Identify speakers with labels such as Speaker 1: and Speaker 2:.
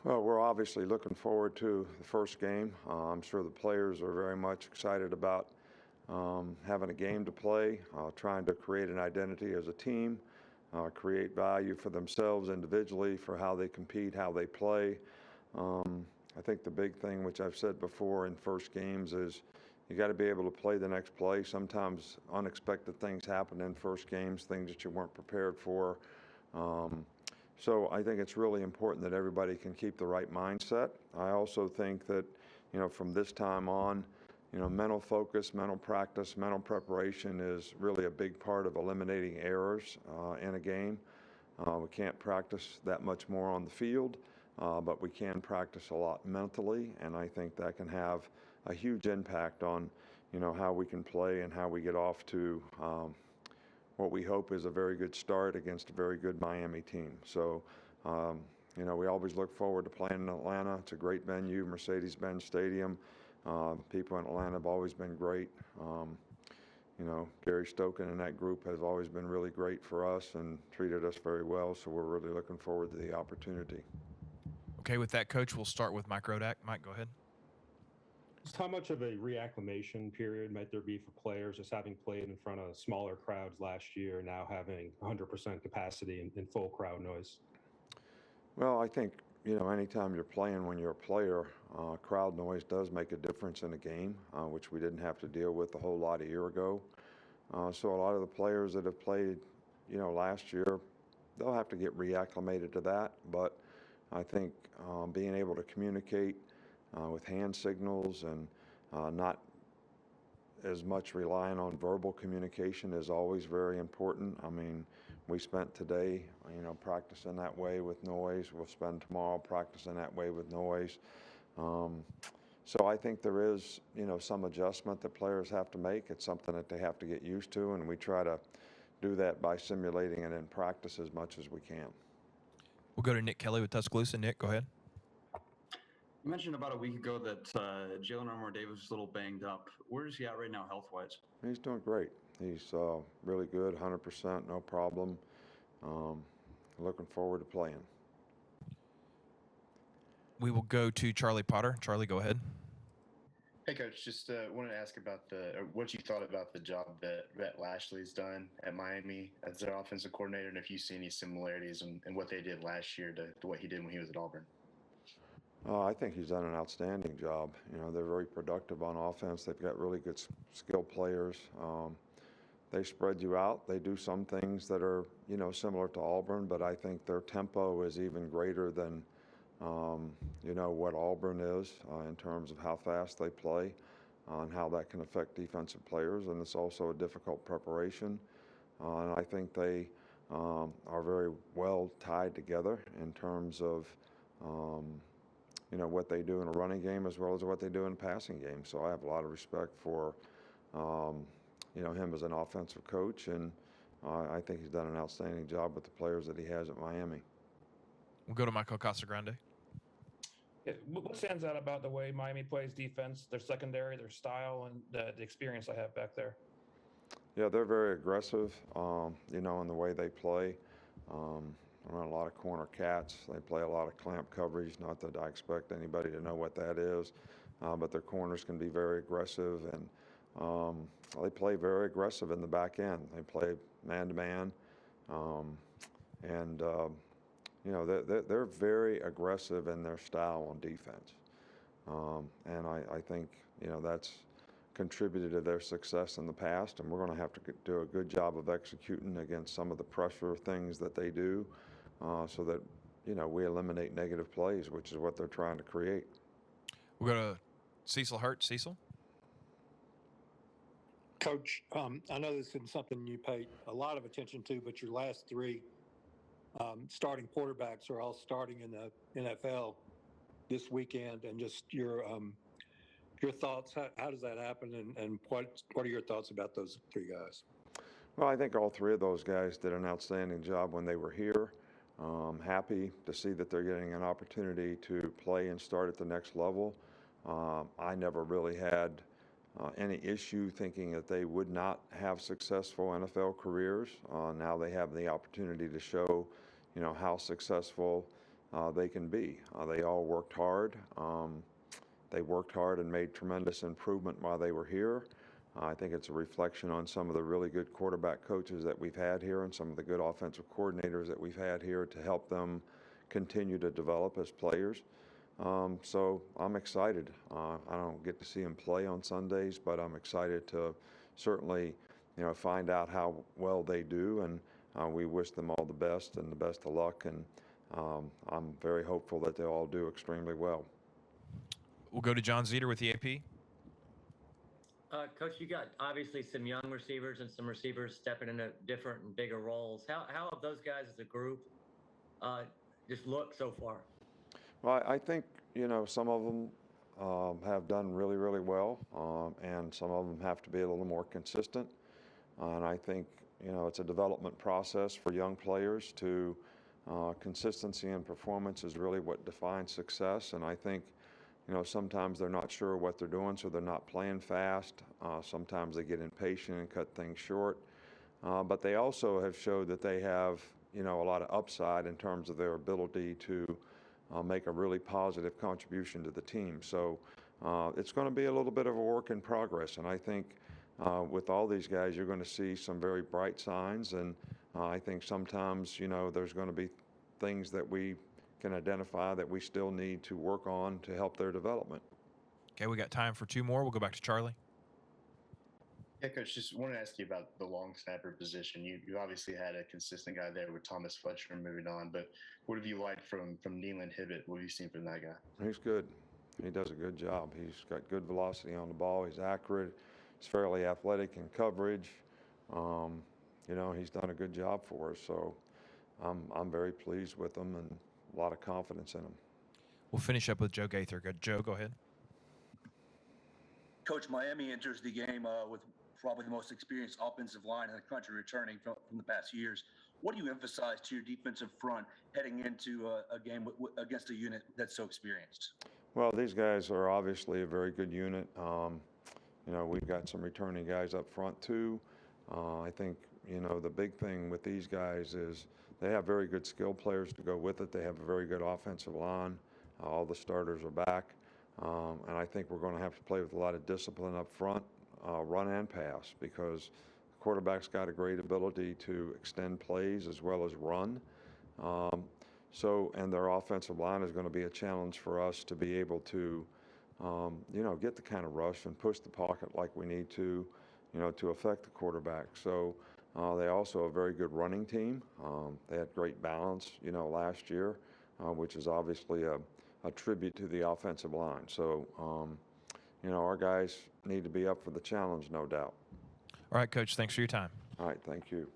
Speaker 1: Well, we're obviously looking forward to the first game. I'm sure the players are very much excited about having a game to play, trying to create an identity as a team, create value for themselves individually for how they compete, how they play. I think the big thing, which I've said before in first games, is you got to be able to play the next play. Sometimes unexpected things happen in first games, things that you weren't prepared for. Um, so I think it's really important that everybody can keep the right mindset. I also think that, from this time on, mental focus, mental practice, mental preparation is really a big part of eliminating errors in a game. We can't practice that much more on the field, but we can practice a lot mentally, and I think that can have a huge impact on, how we can play and how we get off to what we hope is a very good start against a very good Miami team. So, we always look forward to playing in Atlanta. It's a great venue, Mercedes-Benz Stadium. People in Atlanta have always been great. Gary Stoken and that group has always been really great for us and treated us very well. So we're really looking forward to the opportunity.
Speaker 2: Okay, with that, Coach, we'll start with Mike Rodak. Mike, go ahead.
Speaker 3: Just how much of a reacclimation period might there be for players just having played in front of smaller crowds last year, now having 100% capacity and full crowd noise?
Speaker 1: Well, I think, anytime you're playing when you're a player, crowd noise does make a difference in a game, which we didn't have to deal with a whole lot a year ago. So a lot of the players that have played, last year, they'll have to get reacclimated to that. But I think being able to communicate with hand signals and not as much relying on verbal communication is always very important. I mean, we spent today, practicing that way with noise. We'll spend tomorrow practicing that way with noise. Um, so I think there is, some adjustment that players have to make. It's something that they have to get used to, and we try to do that by simulating it in practice as much as we can.
Speaker 2: We'll go to Nick Kelly with Tuscaloosa. Nick, go ahead.
Speaker 4: You mentioned about a week ago that Jalen Armour Davis is a little banged up. Where is he at right now, health-wise?
Speaker 1: He's doing great. He's really good, 100%, no problem. Um, Looking forward to playing.
Speaker 2: We will go to Charlie Potter. Charlie, go ahead.
Speaker 5: Hey, Coach. Just wanted to ask about what you thought about the job that Rhett Lashley's done at Miami as their offensive coordinator, and if you see any similarities in what they did last year to what he did when he was at Auburn.
Speaker 1: I think he's done an outstanding job. They're very productive on offense. They've got really good skill players. They spread you out. They do some things that are, similar to Auburn, but I think their tempo is even greater than, what Auburn is in terms of how fast they play and how that can affect defensive players. And it's also a difficult preparation. And I think they are very well tied together in terms of, what they do in a running game as well as what they do in a passing game. So I have a lot of respect for, him as an offensive coach, and I think he's done an outstanding job with the players that he has at Miami.
Speaker 2: We'll go to Michael Casagrande.
Speaker 6: Yeah, what stands out about the way Miami plays defense, their secondary, their style, and the experience I have back there?
Speaker 1: Yeah, they're very aggressive, in the way they play. Run a lot of corner cats. They play a lot of clamp coverage. Not that I expect anybody to know what that is, but their corners can be very aggressive, and they play very aggressive in the back end. They play man-to-man, and they're very aggressive in their style on defense. And I think, that's contributed to their success in the past, and we're going to have to do a good job of executing against some of the pressure things that they do so that, we eliminate negative plays, which is what they're trying to create.
Speaker 2: We'll go to Cecil Hurt. Cecil?
Speaker 7: Coach, I know this isn't something you pay a lot of attention to, but your last three starting quarterbacks are all starting in the NFL this weekend, and just your thoughts. How does that happen, and what are your thoughts about those three guys?
Speaker 1: Well, I think all three of those guys did an outstanding job when they were here. Happy to see that they're getting an opportunity to play and start at the next level. I never really had any issue thinking that they would not have successful NFL careers. Now they have the opportunity to show, how successful they can be. They all worked hard. They worked hard and made tremendous improvement while they were here. I think it's a reflection on some of the really good quarterback coaches that we've had here and some of the good offensive coordinators that we've had here to help them continue to develop as players. So I'm excited. I don't get to see them play on Sundays, but I'm excited to certainly, find out how well they do, and we wish them all the best and the best of luck. And I'm very hopeful that they'll all do extremely well.
Speaker 2: We'll go to John Zeter with the AP.
Speaker 8: Coach, you got obviously some young receivers and some receivers stepping into different and bigger roles. How have those guys as a group just looked so far?
Speaker 1: Well, I think, some of them have done really, really well, and some of them have to be a little more consistent. And I think, it's a development process for young players to consistency and performance is really what defines success. And I think, sometimes they're not sure what they're doing, so they're not playing fast. Sometimes they get impatient and cut things short. But they also have showed that they have, a lot of upside in terms of their ability to make a really positive contribution to the team. So it's going to be a little bit of a work in progress. And I think with all these guys, you're going to see some very bright signs. And I think sometimes, there's going to be things that we can identify that we still need to work on to help their development.
Speaker 2: Okay, we got time for two more. We'll go back to Charlie.
Speaker 5: Yeah, Coach, just wanted to ask you about the long snapper position. You obviously had a consistent guy there with Thomas Fletcher moving on, but what have you liked from Nealon Hibbett? What have you seen from that guy?
Speaker 1: He's good. He does a good job. He's got good velocity on the ball. He's accurate. He's fairly athletic in coverage. He's done a good job for us. So I'm very pleased with him and a lot of confidence in him.
Speaker 2: We'll finish up with Joe Gaither. Joe, go ahead.
Speaker 9: Coach, Miami enters the game with probably the most experienced offensive line in the country returning from the past years. What do you emphasize to your defensive front heading into a game against a unit that's so experienced?
Speaker 1: Well, these guys are obviously a very good unit. We've got some returning guys up front too. I think, the big thing with these guys is they have very good skill players to go with it. They have a very good offensive line. All the starters are back. And I think we're going to have to play with a lot of discipline up front, run and pass, because the quarterback's got a great ability to extend plays as well as run. And their offensive line is going to be a challenge for us to be able to, get the kind of rush and push the pocket like we need to affect the quarterback. So they also a very good running team. They had great balance, last year, which is obviously a tribute to the offensive line. So, our guys need to be up for the challenge, no doubt.
Speaker 2: All right, Coach, thanks for your time.
Speaker 1: All right, thank you.